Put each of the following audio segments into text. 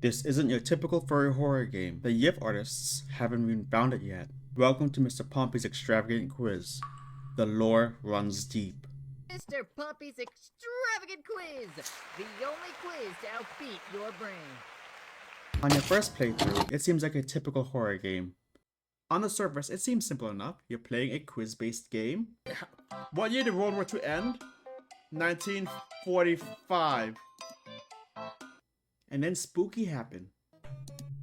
This isn't your typical furry horror game. The YIF artists haven't even found it yet. Welcome to Mr. Pompy's Extravagant Quiz. The lore runs deep. Mr. Pompy's Extravagant Quiz! The only quiz to outbeat your brain. On your first playthrough, it seems like a typical horror game. On the surface, it seems simple enough. You're playing a quiz-based game. What year did World War II end? 1945. And then spooky happened.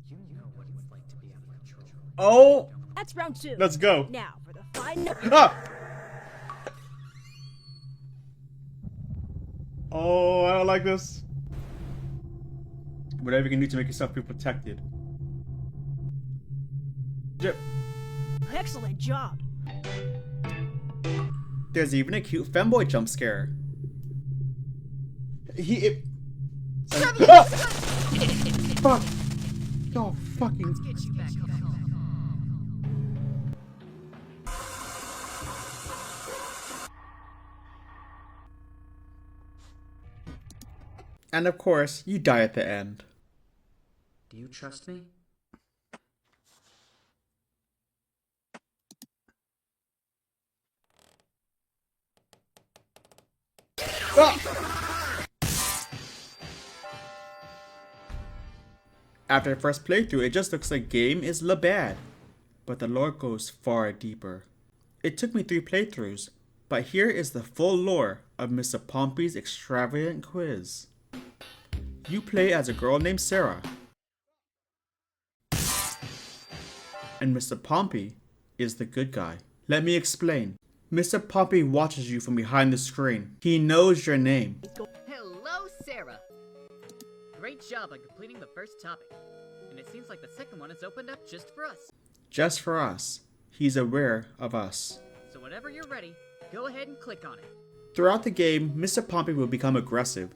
You know what it's like to be out of control. Oh! That's round two. Let's go. Now for the final. Ah! Oh, I don't like this. Whatever you can do to make yourself feel protected. Yep. Excellent job. There's even a cute femboy jump scare. Fuck! Oh, fucking. Get you back home. And of course, you die at the end. Do you trust me? Ah! After the first playthrough, it just looks like game is la bad. But the lore goes far deeper. It took me 3 playthroughs, but here is the full lore of Mr. Pompy's Extravagant Quiz. You play as a girl named Sarah. And Mr. Pompy is the good guy. Let me explain. Mr. Pompy watches you from behind the screen. He knows your name. Hello, Sarah! Great job on completing the first topic. And it seems like the second one is opened up just for us. Just for us. He's aware of us. So whenever you're ready, go ahead and click on it. Throughout the game, Mr. Pompy will become aggressive.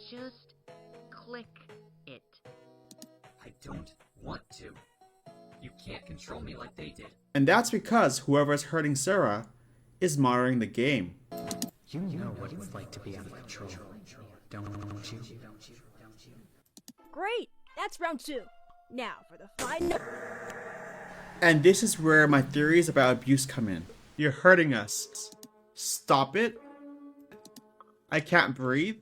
Just click it. I don't want to. You can't control me like they did. And that's because whoever is hurting Sarah is monitoring the game. You know what it's like to be out of control, don't you? Great. That's round two. Now for the final. And this is where my theories about abuse come in. You're hurting us. Stop it. I can't breathe.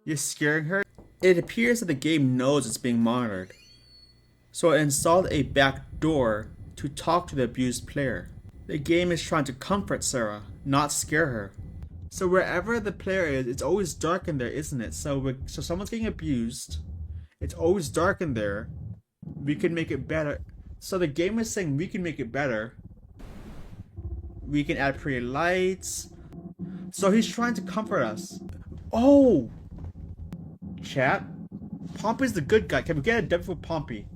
You're scaring her. It appears that the game knows it's being monitored. So it installed a back door to talk to the abused player. The game is trying to comfort Sarah, not scare her. So wherever the player is, it's always dark in there, isn't it? So someone's getting abused. It's always dark in there. We can make it better. So the game is saying we can make it better. We can add pretty lights. So he's trying to comfort us. Oh! Chat. Pompy's the good guy. Can we get a W for Pompy?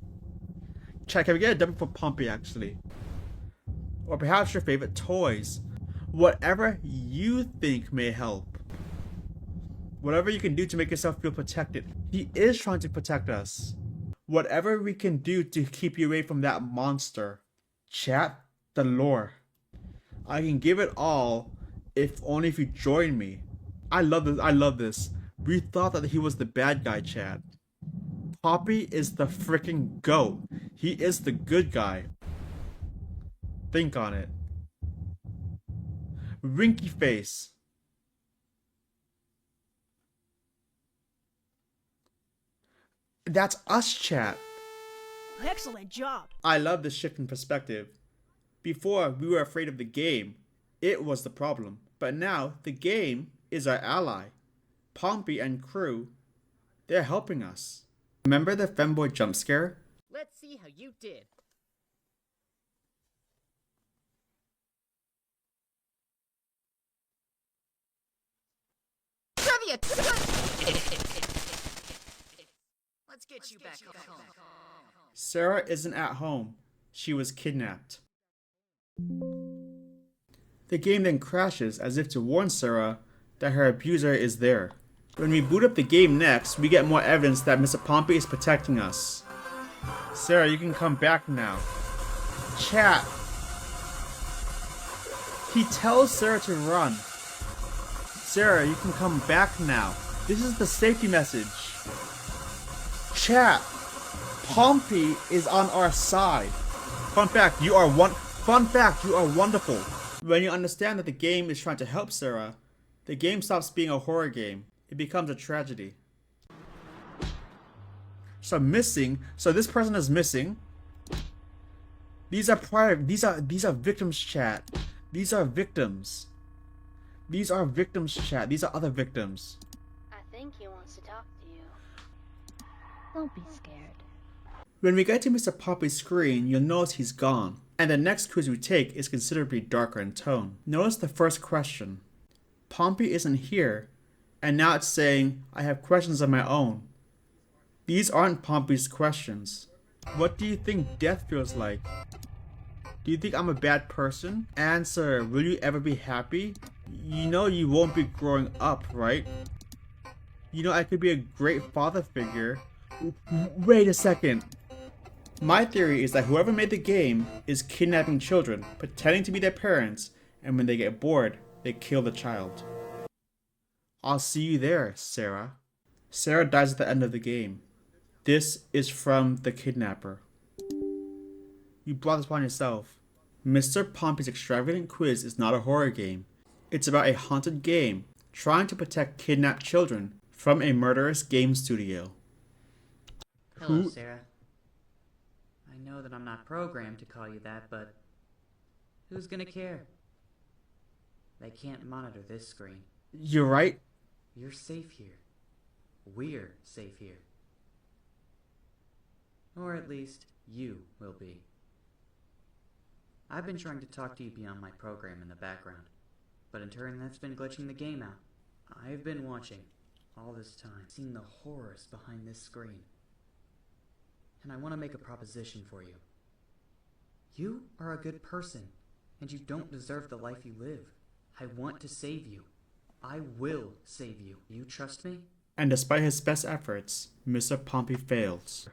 Chat, can we get a W for Pompy actually? Or perhaps your favorite toys. Whatever you think may help. Whatever you can do to make yourself feel protected. He is trying to protect us. Whatever we can do to keep you away from that monster. Chat, the lore. I can give it all if only if you join me. I love this. I love this. We thought that he was the bad guy, chat. Pompy is the freaking GOAT. He is the good guy. Think on it. Winky face. That's us, chat. Excellent job. I love this shift in perspective. Before, we were afraid of the game. It was the problem. But now, the game is our ally. Pompy and crew, they're helping us. Remember the femboy jump scare? Let's see how you did. Trivia! Let's get you back home. Sarah isn't at home. She was kidnapped. The game then crashes as if to warn Sarah that her abuser is there. When we boot up the game next, we get more evidence that Mr. Pompy is protecting us. Sarah, you can come back now. Chat. He tells Sarah to run. Sarah, you can come back now. This is the safety message. Chat, Pompy is on our side. Fun fact, you are wonderful. When you understand that the game is trying to help Sarah, the game stops being a horror game. It becomes a tragedy. So this person is missing. These are victims, chat. These are victims. These are victims, chat. These are other victims. I think he wants to talk to you. Don't be scared. When we get to Mr. Poppy's screen, you'll notice he's gone. And the next quiz we take is considerably darker in tone. Notice the first question. Pompy isn't here, and now it's saying, I have questions of my own. These aren't Pompy's questions. What do you think death feels like? Do you think I'm a bad person? Answer, will you ever be happy? You know you won't be growing up, right? You know I could be a great father figure. Wait a second. My theory is that whoever made the game is kidnapping children, pretending to be their parents, and when they get bored, they kill the child. I'll see you there, Sarah. Sarah dies at the end of the game. This is from the kidnapper. You brought this upon yourself. Mr. Pompy's Extravagant quiz is not a horror game. It's about a haunted game trying to protect kidnapped children from a murderous game studio. Hello, Sarah. I know that I'm not programmed to call you that, but who's gonna care? They can't monitor this screen. You're right. You're safe here. We're safe here. Or at least, you will be. I've been trying to talk to you beyond my program in the background, but in turn that's been glitching the game out. I've been watching all this time, seeing the horrors behind this screen. And I want to make a proposition for you. You are a good person, and you don't deserve the life you live. I want to save you. I will save you. You trust me? And despite his best efforts, Mr. Pompy fails.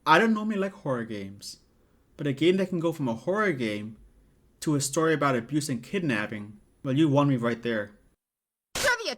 I don't normally like horror games, but a game that can go from a horror game to a story about abuse and kidnapping, well, you won me right there. Trivia